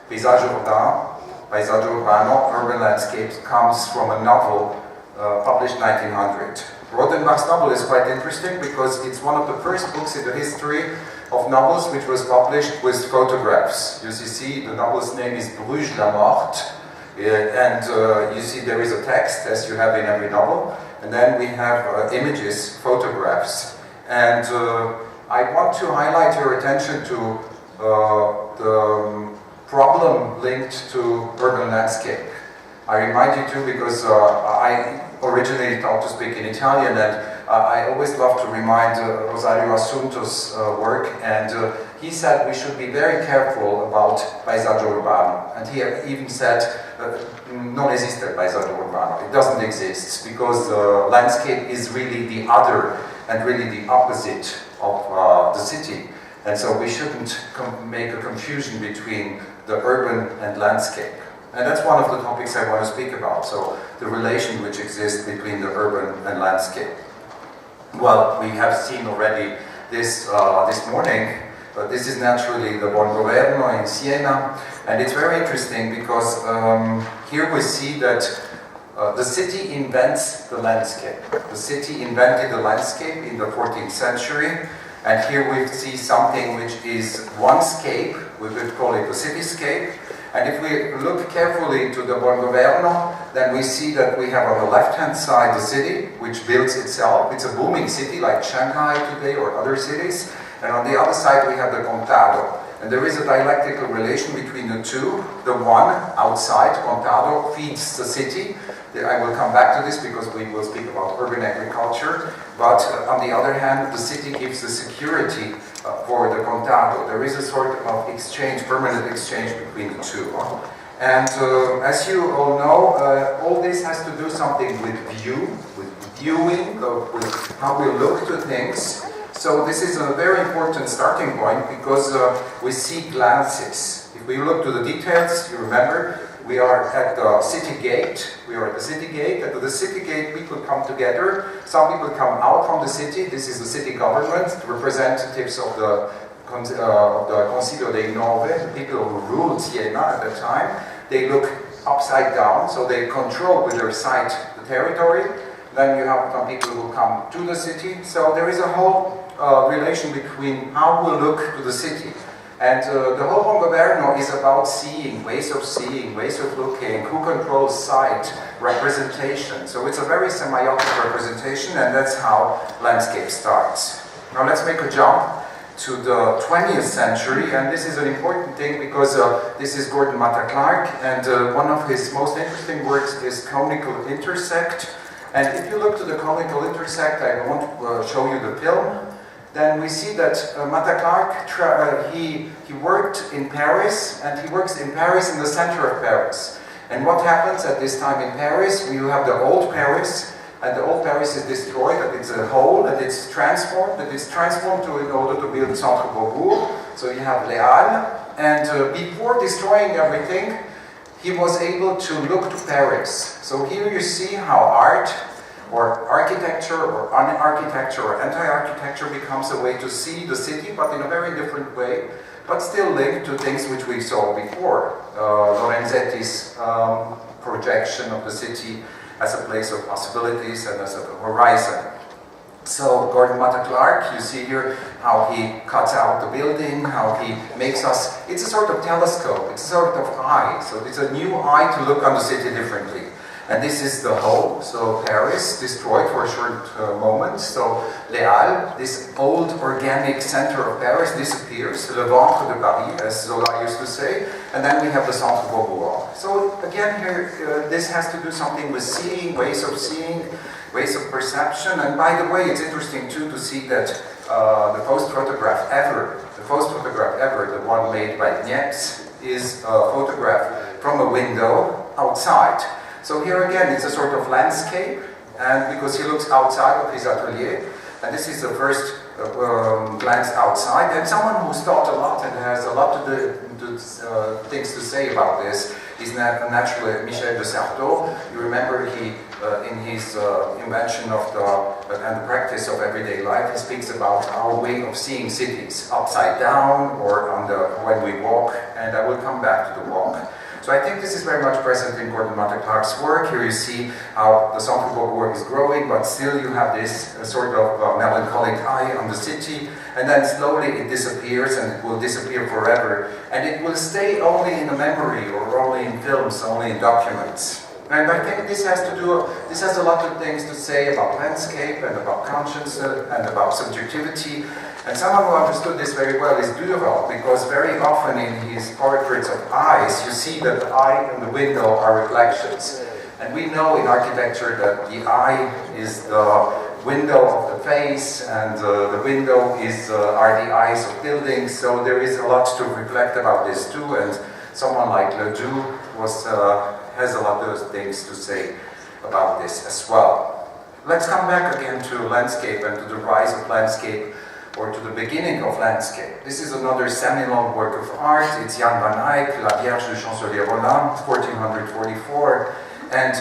Paesaggio urbano, urban landscapes, comes from a novel published 1900. Rodenbach's novel is quite interesting because it's one of the first books in the history of novels which was published with photographs. You see, the novel's name is Bruges la Morte, and you see there is a text, as you have in every novel, and then we have images, photographs. And I want to highlight your attention to the problem linked to urban landscape. I remind you too because I originally taught to speak in Italian, and I always love to remind Rosario Assunto's work, and he said we should be very careful about paesaggio urbano, and he even said non esiste paesaggio urbano, it doesn't exist, because landscape is really the other and really the opposite of the city, and so we shouldn't make a confusion between the urban and landscape. And that's one of the topics I want to speak about, so the relation which exists between the urban and landscape. Well, we have seen already this this morning, but this is naturally the Buon Governo in Siena, and it's very interesting because here we see that the city invents the landscape. The city invented the landscape in the 14th century, and here we see something which is one scape, we could call it the cityscape. And if we look carefully into the Buon Governo, then we see that we have on the left-hand side the city, which builds itself. It's a booming city like Shanghai today or other cities. And on the other side we have the Contado. And there is a dialectical relation between the two. The one, outside, Contado, feeds the city. I will come back to this because we will speak about urban agriculture. But on the other hand, the city gives the security for the Contado. There is a sort of exchange, permanent exchange between the two. And as you all know, all this has to do something with view, with viewing, with how we look to things. So this is a very important starting point because we see glances. If we look to the details, you remember, we are at the city gate. We are at the city gate. At the city gate, people come together. Some people come out from the city. This is the city government, the representatives of the Consiglio dei Nove, the people who ruled Siena at that time. They look upside down, so they control with their sight the territory. Then you have some people who come to the city. So there is a whole relation between how we look to the city. And the whole Buon Governo is about seeing, ways of looking, who controls sight, representation. So it's a very semiotic representation, and that's how landscape starts. Now let's make a jump to the 20th century, and this is an important thing because this is Gordon Matta Clark, and one of his most interesting works is Conical Intersect. And if you look to the Conical Intersect, I won't show you the film, then we see that Matta Clark, he worked in Paris, and he works in Paris in the center of Paris. And what happens at this time in Paris? You have the old Paris, and the old Paris is destroyed, and it's a hole, and it's transformed, in order to build Centre Beaubourg. So you have Les Halles, and before destroying everything, he was able to look to Paris. So here you see how art, or architecture, or un-architecture, or anti-architecture becomes a way to see the city, but in a very different way, but still linked to things which we saw before. Lorenzetti's projection of the city as a place of possibilities and as a horizon. So Gordon Matta Clark, you see here how he cuts out the building, how he makes us, it's a sort of telescope, it's a sort of eye, so it's a new eye to look on the city differently. And this is the whole, so Paris destroyed for a short moment, so Les Halles, this old organic center of Paris disappears, le ventre de Paris, as Zola used to say, and then we have the Centre Beaubourg. So again here, this has to do something with seeing, ways of perception, and by the way, it's interesting too to see that the first photograph ever, the one made by Niepce, is a photograph from a window outside. So here again, it's a sort of landscape, and because he looks outside of his atelier, and this is the first glance outside. And someone who's thought a lot and has a lot of things to say about this is naturally Michel de Certeau. You remember he, in his invention of and the practice of everyday life, he speaks about our way of seeing cities, upside down or when we walk, and I will come back to the walk. So I think this is very much present in Gordon Martin Clark's work. Here you see how the central work is growing, but still you have this sort of melancholic eye on the city, and then slowly it disappears, and it will disappear forever, and it will stay only in the memory, or only in films, only in documents. And I think this has a lot of things to say about landscape, and about conscience, and about subjectivity. And someone who understood this very well is Dureval, because very often in his portraits of eyes, you see that the eye and the window are reflections. And we know in architecture that the eye is the window of the face, and the window are the eyes of buildings, so there is a lot to reflect about this too, and someone like Ledoux has a lot of things to say about this as well. Let's come back again to landscape and to the rise of landscape, or to the beginning of landscape. This is another seminal work of art. It's Jan van Eyck, La Vierge du Chancelier-Roland, 1444. And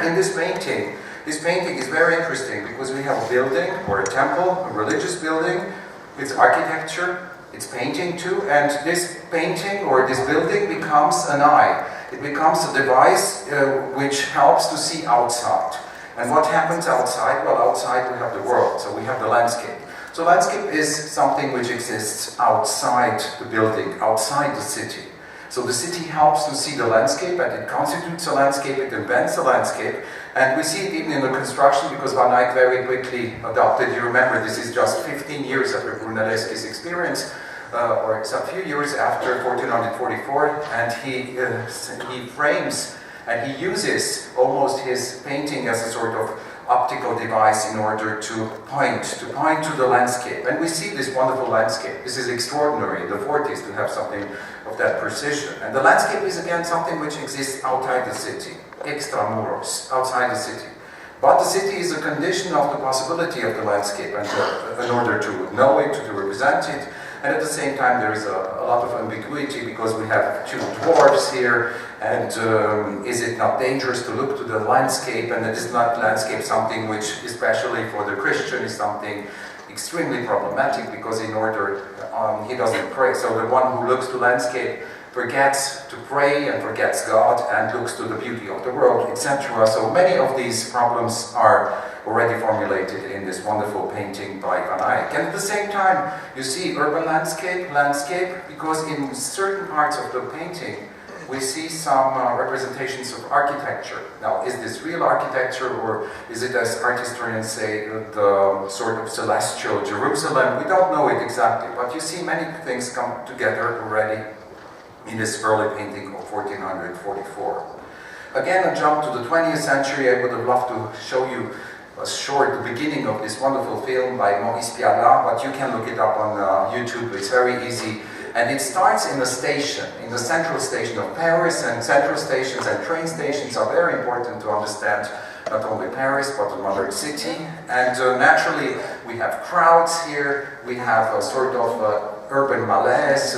in this painting is very interesting because we have a building, or a temple, a religious building. It's architecture, it's painting too, and this painting or this building becomes an eye. It becomes a device which helps to see outside. And what happens outside? Well, outside we have the world, so we have the landscape. So landscape is something which exists outside the building, outside the city. So the city helps to see the landscape, and it constitutes a landscape, it invents a landscape, and we see it even in the construction because Van Eyck very quickly adopted. You remember, this is just 15 years after Brunelleschi's experience, or it's a few years after 1444, and he frames and he uses almost his painting as a sort of optical device in order to point to the landscape. And we see this wonderful landscape. This is extraordinary in the 40s to have something of that precision. And the landscape is again something which exists outside the city, extramuros, outside the city. But the city is a condition of the possibility of the landscape, and in order to know it, to represent it. And at the same time there is a lot of ambiguity because we have two dwarfs here, and is it not dangerous to look to the landscape? And is not landscape something which, especially for the Christian, is something extremely problematic because in order, he doesn't pray. So the one who looks to landscape forgets to pray and forgets God and looks to the beauty of the world, etc. So many of these problems are already formulated in this wonderful painting by Van Eyck. And at the same time, you see urban landscape, because in certain parts of the painting, we see some representations of architecture. Now, is this real architecture, or is it, as art historians say, the sort of celestial Jerusalem? We don't know it exactly, but you see many things come together already in this early painting of 1444. Again, a jump to the 20th century. I would have loved to show you the beginning of this wonderful film by Maurice Pialat, but you can look it up on YouTube. It's very easy. And it starts in a station, in the central station of Paris, and central stations and train stations are very important to understand not only Paris, but the modern city. And naturally, we have crowds here, we have a sort of urban malaise,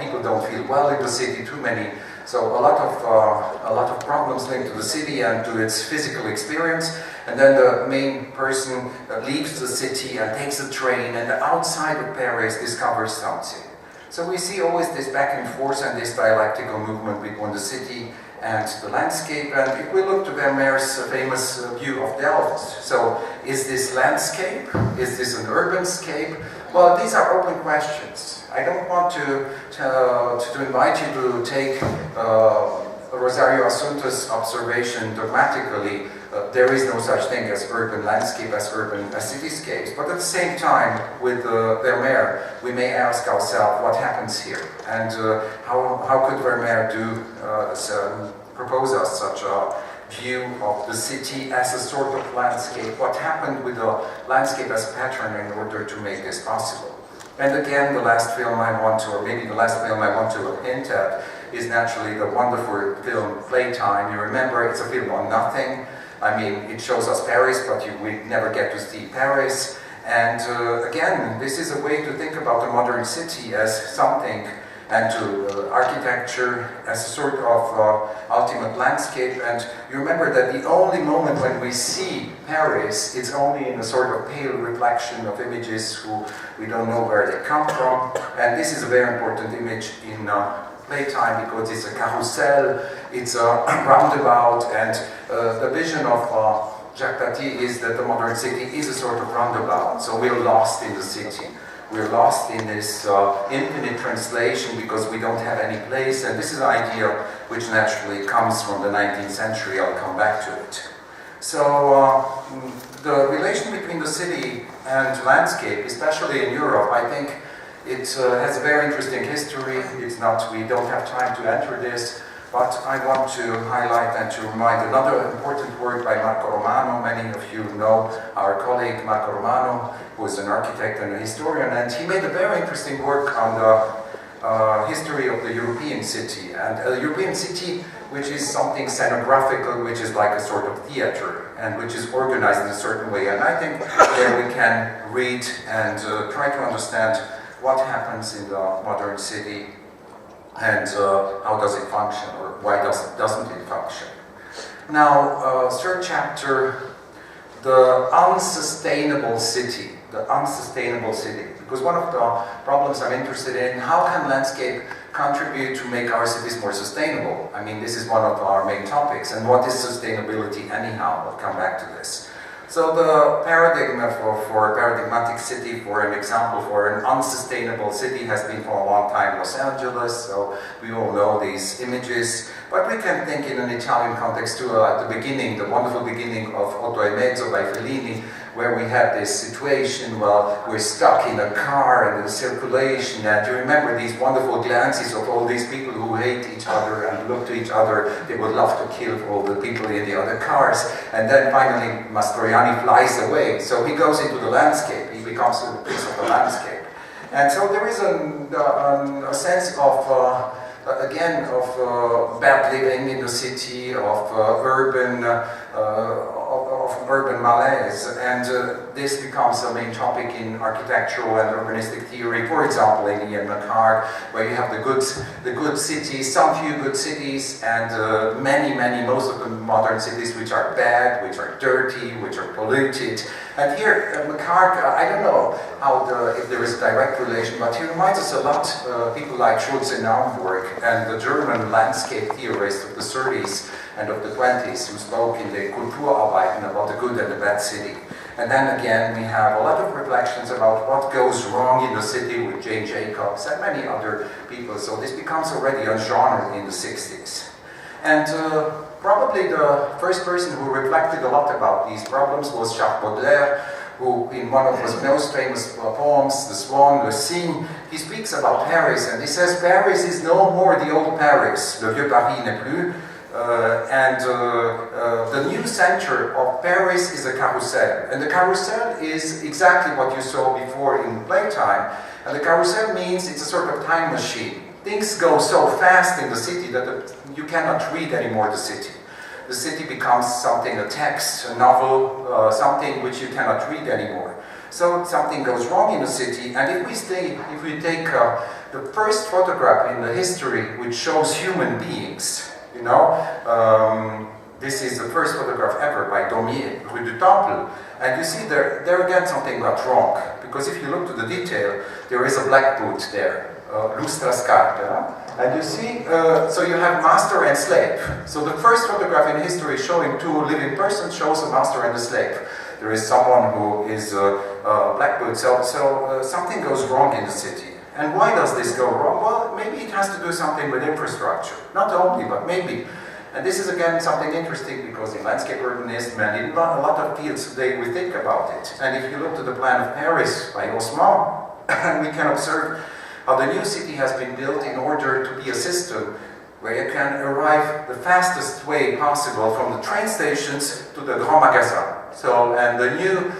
people don't feel well in the city, too many. So a lot of problems linked to the city and to its physical experience. And then the main person leaves the city and takes a train, and outside of Paris discovers something. So we see always this back and forth and this dialectical movement between the city and the landscape. And if we look to Vermeer's famous view of Delft, so is this landscape? Is this an urbanscape? Well, these are open questions. I don't want to invite you to take Rosario Asunto's observation dogmatically. There is no such thing as urban landscape, as cityscapes. But at the same time, with Vermeer, we may ask ourselves what happens here, and how could Vermeer propose us such a view of the city as a sort of landscape? What happened with the landscape as a pattern in order to make this possible? And again, the last film I want to hint at is naturally the wonderful film Playtime. You remember, it's a film on nothing. I mean, it shows us Paris, but we never get to see Paris. And again, this is a way to think about the modern city as something, and to architecture as a sort of ultimate landscape. And you remember that the only moment when we see Paris, it's only in a sort of pale reflection of images who we don't know where they come from. And this is a very important image in playtime because it's a carousel, it's a roundabout, and the vision of Jacques Tati is that the modern city is a sort of roundabout. So we're lost in the city. We're lost in this infinite translation because we don't have any place, and this is an idea which naturally comes from the 19th century. I'll come back to it. So the relation between the city and landscape, especially in Europe, I think it has a very interesting history. It's not, we don't have time to enter this, but I want to highlight and to remind another important work by Marco Romano. Many of you know our colleague Marco Romano, who is an architect and a historian, and he made a very interesting work on the history of the European city. And a European city which is something scenographical, which is like a sort of theater, and which is organized in a certain way. And I think there we can read and try to understand what happens in the modern city and how does it function, or why doesn't it function. Now, third chapter, the unsustainable city. The unsustainable city. Because one of the problems I'm interested in, how can landscape contribute to make our cities more sustainable? I mean, this is one of our main topics. And what is sustainability anyhow? I'll come back to this. So the paradigm for a paradigmatic city, for an example, for an unsustainable city has been for a long time Los Angeles, so we all know these images. But we can think in an Italian context too, at the beginning, the wonderful beginning of Otto e Mezzo by Fellini, where we had this situation, well, we're stuck in a car and the circulation, and you remember these wonderful glances of all these people who hate each other and look to each other. They would love to kill all the people in the other cars. And then finally Mastroianni flies away. So he goes into the landscape. He becomes a piece of the landscape. And so there is a sense of again, of bad living in the city, of urban malaise, and this becomes a main topic in architectural and urbanistic theory. For example, in Ian McHarg, where you have the good cities, some few good cities, and most of the modern cities which are bad, which are dirty, which are polluted. And here, McHarg, I don't know if there is a direct relation, but he reminds us a lot, people like Schulze Naumburg and the German landscape theorists of the 30s and of the 20s who spoke in the Kulturarbeiten about the good and the bad city. And then again, we have a lot of reflections about what goes wrong in the city with Jane Jacobs and many other people. So this becomes already a genre in the 60s. And probably the first person who reflected a lot about these problems was Charles Baudelaire, who in one of his most famous poems, The Swan, Le Cygne, he speaks about Paris, and he says, Paris is no more the old Paris, le vieux Paris n'est plus, the new center of Paris is a carousel. And the carousel is exactly what you saw before in playtime. And the carousel means it's a sort of time machine. Things go so fast in the city that you cannot read anymore the city. The city becomes something, a text, a novel, something which you cannot read anymore. So something goes wrong in the city, and if we take the first photograph in the history which shows human beings, you know, this is the first photograph ever by Daumier, Rue du Temple, and you see there again something got wrong, because if you look to the detail, there is a black boot there, lustra scarpa, and you see, so you have master and slave. So the first photograph in history showing two living persons shows a master and a slave. There is someone who is black boot, so something goes wrong in the city. And why does this go wrong? Well, maybe it has to do something with infrastructure. Not only, but maybe. And this is again something interesting because in landscape urbanism and in a lot of fields today we think about it. And if you look to the plan of Paris by Haussmann, we can observe how the new city has been built in order to be a system where you can arrive the fastest way possible from the train stations to the Grand Magasin. So, and the new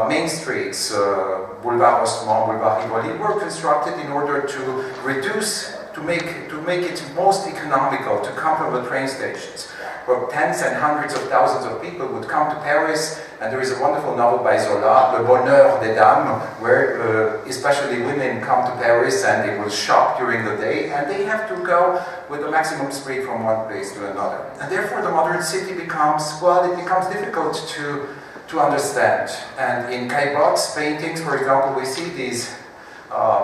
main streets, Boulevard Haussmann, Boulevard Rivoli, were constructed in order to reduce, to make it most economical to come from the train stations. Where tens and hundreds of thousands of people would come to Paris And there is a wonderful novel by Zola, Le Bonheur des Dames, where especially women come to Paris and they will shop during the day, and they have to go with the maximum speed from one place to another. And therefore the modern city becomes, well, it becomes difficult to understand. And in Caillebott's paintings, for example, we see these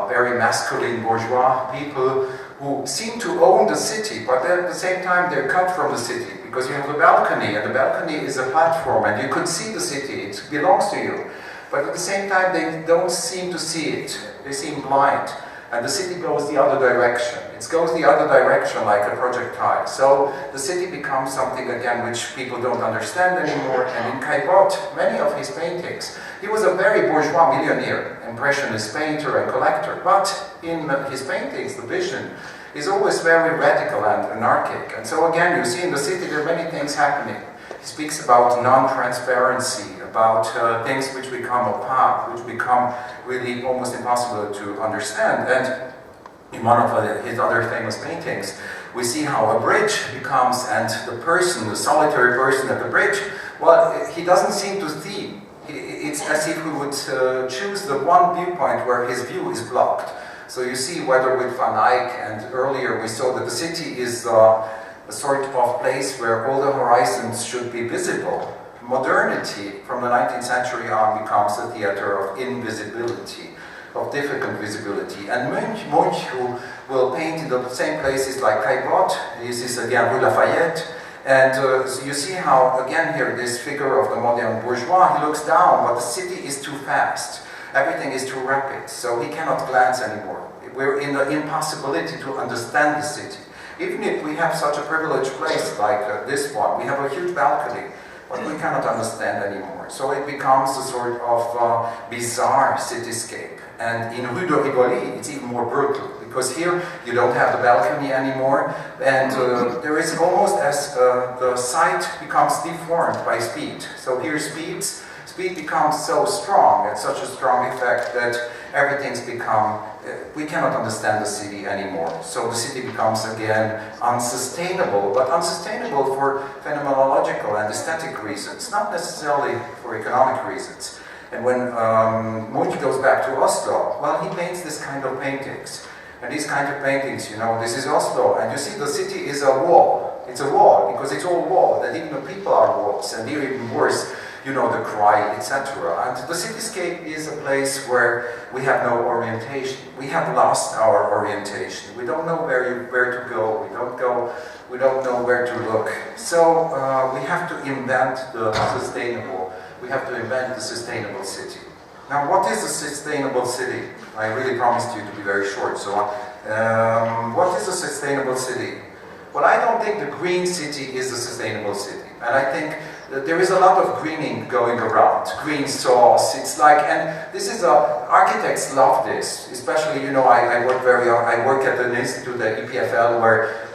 very masculine bourgeois people who seem to own the city, but at the same time they're cut from the city, because you have a balcony, and the balcony is a platform, and you could see the city, it belongs to you. But at the same time they don't seem to see it, they seem blind. And the city goes the other direction. It goes the other direction like a projectile. So the city becomes something, again, which people don't understand anymore. And in Caillebott, many of his paintings, he was a very bourgeois millionaire, impressionist painter and collector. But in his paintings, the vision is always very radical and anarchic. And so again, you see in the city there are many things happening. He speaks about non-transparency, about things which become opaque, which become really almost impossible to understand. And in one of his other famous paintings, we see how a bridge becomes, and the person, the solitary person at the bridge, well, he doesn't seem to see. It's as if he would choose the one viewpoint where his view is blocked. So you see whether with Van Eyck, and earlier we saw that the city is a sort of place where all the horizons should be visible. Modernity from the 19th century on becomes a theater of invisibility, of difficult visibility. And Munch, who will paint in the same places like Caillebott, this is again Rue Lafayette, and so you see how, again here, this figure of the modern bourgeois, he looks down, but the city is too fast. Everything is too rapid, so he cannot glance anymore. We're in the impossibility to understand the city. Even if we have such a privileged place like this one, we have a huge balcony, but we cannot understand anymore. So it becomes a sort of bizarre cityscape. And in Rue de Rivoli, it's even more brutal, because here you don't have the balcony anymore, and there is almost as the sight becomes deformed by speed. So here speed becomes so strong, and such a strong effect that everything's become, we cannot understand the city anymore. So the city becomes again unsustainable, but unsustainable for phenomenological and aesthetic reasons, not necessarily for economic reasons. And when Munch goes back to Oslo, well, he paints this kind of paintings. And these kind of paintings, you know, this is Oslo, and you see the city is a wall. It's a wall, because it's all wall, and even the people are walls, and here even worse, you know, the cry, etc. And the cityscape is a place where we have no orientation. We have lost our orientation. We don't know where to go. We don't know where to look. So we have to invent the sustainable. We have to invent the sustainable city. Now, what is a sustainable city? I really promised you to be very short. So, what is a sustainable city? Well, I don't think the green city is a sustainable city. And I think that there is a lot of greening going around. Green sauce, it's like, and this is architects love this. Especially, you know, I work at an institute at EPFL where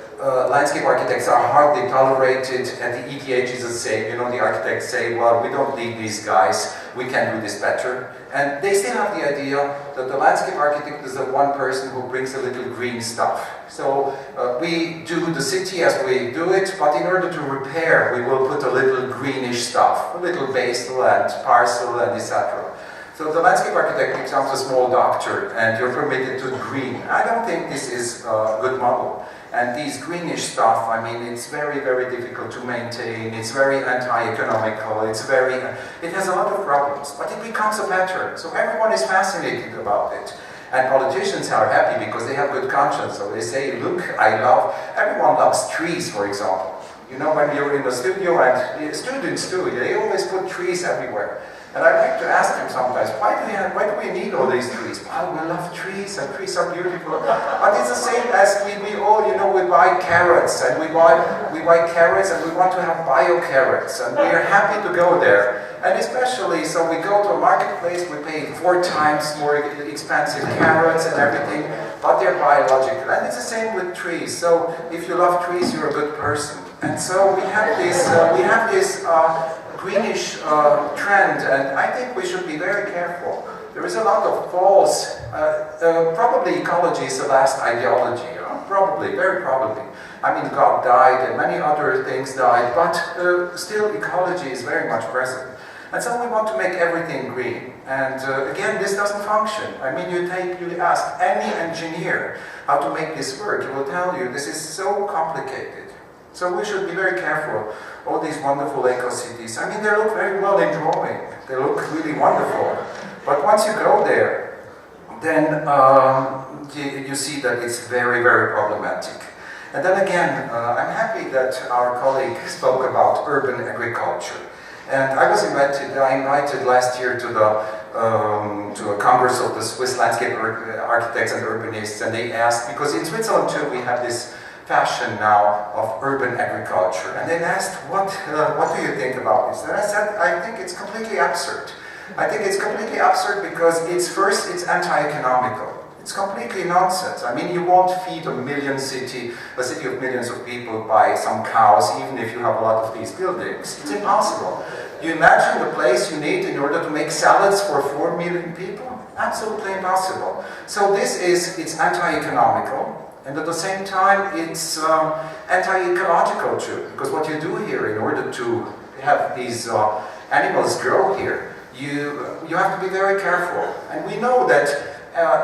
landscape architects are hardly tolerated, and the ETH is the same. You know, the architects say, well, we don't need these guys, we can do this better. And they still have the idea that the landscape architect is the one person who brings a little green stuff. So we do the city as we do it, but in order to repair, we will put a little greenish stuff, a little basil and parsley and etc. So the landscape architect becomes a small doctor, and you're permitted to green. I don't think this is a good model. And these greenish stuff, I mean, it's very, very difficult to maintain. It's very anti-economical. It has a lot of problems, but it becomes a pattern. So everyone is fascinated about it. And politicians are happy because they have good conscience. So they say, look, everyone loves trees, for example. You know, when you're in the studio, and students too, they always put trees everywhere. And I like to ask them sometimes, why do we need all these trees? Well, we love trees, and trees are beautiful. But it's the same as we all, you know, we buy carrots, and we buy carrots, and we want to have bio carrots, and we are happy to go there. And especially, so we go to a marketplace, we pay 4 times more expensive carrots and everything, but they're biological. And it's the same with trees. So if you love trees, you're a good person. And so we have this greenish trend, and I think we should be very careful. There is a lot of false, probably ecology is the last ideology, probably, very probably. I mean, God died and many other things died, but still ecology is very much present. And so we want to make everything green. And again, this doesn't function. I mean, you ask any engineer how to make this work, he will tell you this is so complicated. So we should be very careful. All these wonderful eco-cities, I mean, they look very well in drawing. They look really wonderful. But once you go there, then you see that it's very, very problematic. And then again, I'm happy that our colleague spoke about urban agriculture. And I was invited last year to a congress of the Swiss landscape architects and urbanists, and they asked, because in Switzerland too we have this fashion now of urban agriculture, and they asked, what do you think about this? And I said, I think it's completely absurd. I think it's completely absurd because it's anti-economical. It's completely nonsense. I mean, you won't feed a city of millions of people by some cows, even if you have a lot of these buildings. It's impossible. You imagine the place you need in order to make salads for 4 million people? Absolutely impossible. So it's anti-economical, and at the same time, it's anti-ecological too. Because what you do here, in order to have these animals grow here, you have to be very careful. And we know that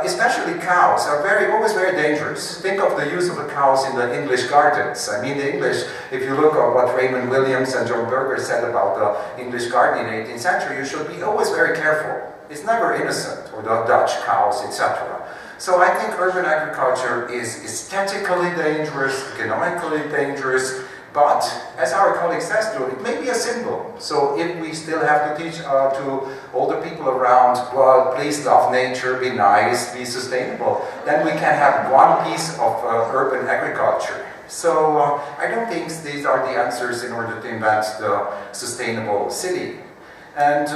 especially cows are always very dangerous. Think of the use of the cows in the English gardens. I mean, the English, if you look at what Raymond Williams and John Berger said about the English garden in the 18th century, you should be always very careful. It's never innocent, or the Dutch cows, etc. So I think urban agriculture is aesthetically dangerous, economically dangerous, but, as our colleague says, it may be a symbol. So if we still have to teach to all the people around, well, please love nature, be nice, be sustainable, then we can have one piece of urban agriculture. So I don't think these are the answers in order to invent the sustainable city. And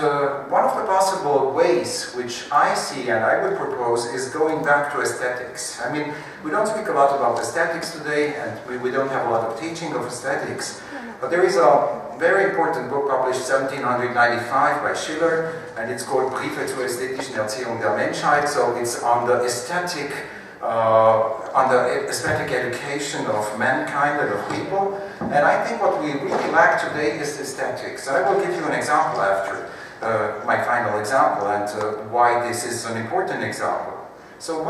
one of the possible ways which I see and I would propose is going back to aesthetics. I mean, we don't speak a lot about aesthetics today, and we don't have a lot of teaching of aesthetics. But there is a very important book published 1795 by Schiller, and it's called Briefe zur ästhetischen Erziehung der Menschheit. So it's on the aesthetic education of mankind and of people. And I think what we really lack today is aesthetics. And I will give you an example after, my final example, and why this is an important example. So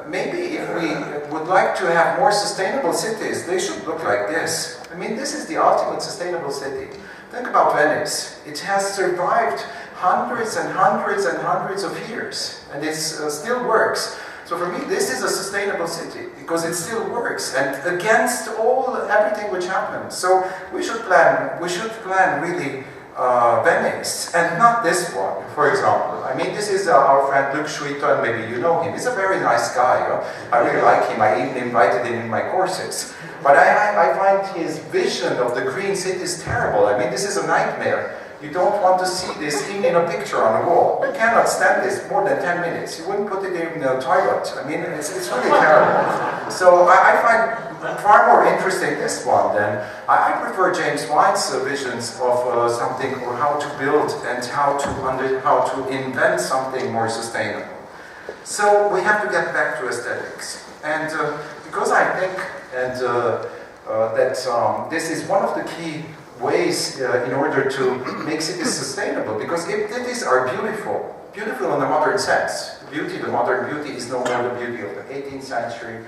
maybe if we would like to have more sustainable cities, they should look like this. I mean, this is the ultimate sustainable city. Think about Venice. It has survived hundreds and hundreds and hundreds of years, and it still works. So for me, this is a sustainable city because it still works and against everything which happens. So we should plan really Venice and not this one, for example. I mean, this is our friend Luc Schwitter, and maybe you know him. He's a very nice guy. I really like him. I even invited him in my courses. But I find his vision of the green cities terrible. I mean, this is a nightmare. You don't want to see this even in a picture on a wall. You cannot stand this more than 10 minutes. You wouldn't put it in the toilet. I mean, it's really terrible. So I find far more interesting this one than I prefer James White's visions of something, or how to build and how to invent something more sustainable. So we have to get back to aesthetics. And because I think that this is one of the key ways in order to make cities sustainable, because if cities are beautiful in the modern sense, the modern beauty is no more the beauty of the 18th century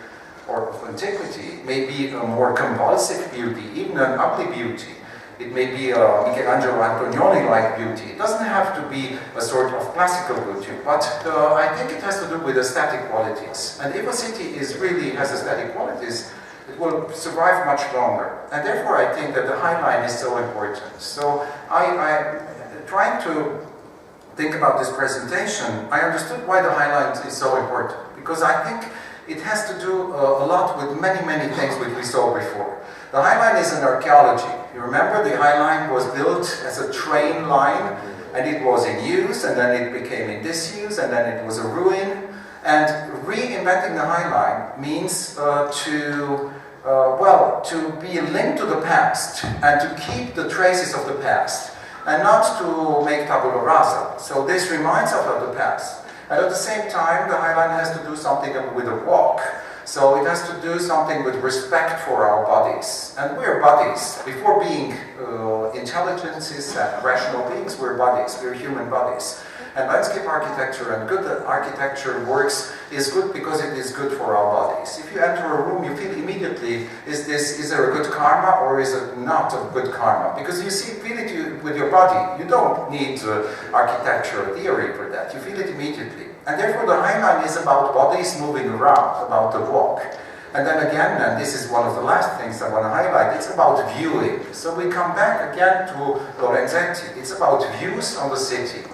or of antiquity. It may be a more convulsive beauty, even an ugly beauty. It may be a Michelangelo Antonioni-like beauty. It doesn't have to be a sort of classical beauty, but I think it has to do with aesthetic qualities. And if a city really has aesthetic qualities, it will survive much longer. And therefore I think that the High Line is so important. So I'm trying to think about this presentation. I understood why the High Line is so important, because I think it has to do a lot with many, many things which we saw before. The High Line is an archaeology. You remember the High Line was built as a train line, and it was in use, and then it became in disuse, and then it was a ruin. And reinventing the High Line means to be linked to the past and to keep the traces of the past and not to make tabula rasa. So this reminds us of the past. And at the same time, the High Line has to do something with a walk. So it has to do something with respect for our bodies. And we're bodies. Before being intelligences and rational beings, we're bodies. We're human bodies. And landscape architecture and good architecture works is good because it is good for our bodies. If you enter a room, you feel immediately, is there a good karma or is it not a good karma? Because you feel it with your body. You don't need architectural theory for that. You feel it immediately. And therefore the High Line is about bodies moving around, about the walk. And then again, and this is one of the last things I want to highlight, it's about viewing. So we come back again to Lorenzetti. It's about views on the city.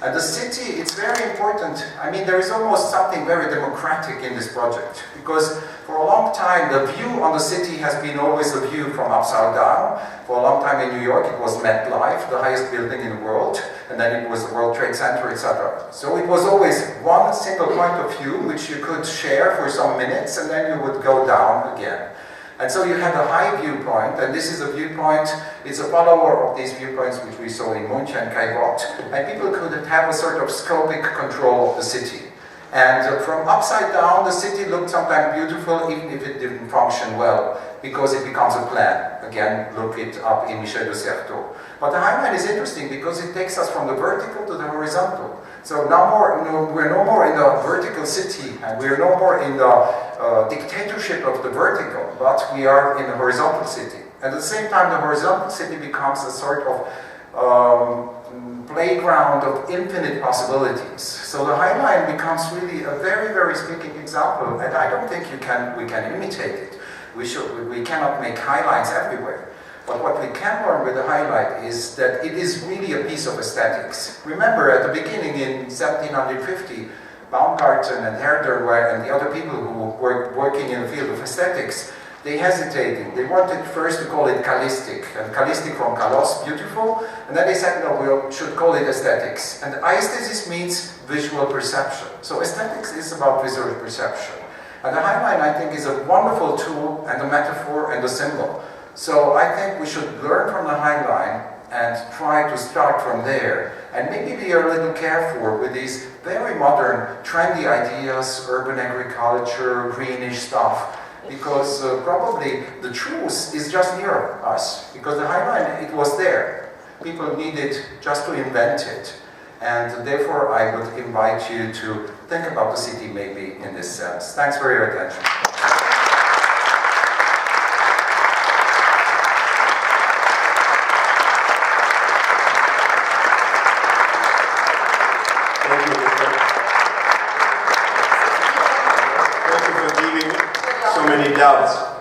And the city, it's very important. I mean, there is almost something very democratic in this project. Because for a long time, the view on the city has been always a view from upside down. For a long time in New York, it was MetLife, the highest building in the world. And then it was the World Trade Center, etc. So it was always one single point of view, which you could share for some minutes, and then you would go down again. And so you had a high viewpoint, and this is a viewpoint, it's a follower of these viewpoints which we saw in Munch and Caillebotte. And people could have a sort of scopic control of the city. And from upside down, the city looked sometimes beautiful, even if it didn't function well, because it becomes a plan. Again, look it up in Michel de Certeau. But the High Line is interesting because it takes us from the vertical to the horizontal. So we're no more in the vertical city, and we're no more in the dictatorship of the vertical, but we are in the horizontal city. At the same time, the horizontal city becomes a sort of playground of infinite possibilities. So the High Line becomes really a very, very speaking example, and I don't think we can imitate it. We cannot make High Lines everywhere. But what we can learn with the High Line is that it is really a piece of aesthetics. Remember, at the beginning in 1750, Baumgarten and Herder and the other people who were working in the field of aesthetics, they hesitated. They wanted first to call it Kalistik, and Kalistik from Kalos, beautiful, and then they said, no, we should call it aesthetics. And aesthesis means visual perception. So aesthetics is about visual perception. And the High Line, I think, is a wonderful tool and a metaphor and a symbol. So I think we should learn from the High Line and try to start from there. And maybe be a little careful with these very modern, trendy ideas, urban agriculture, greenish stuff, because probably the truth is just near us. Because the High Line, it was there. People needed just to invent it. And therefore, I would invite you to think about the city maybe in this sense. Thanks for your attention. Thank you for leaving so many doubts.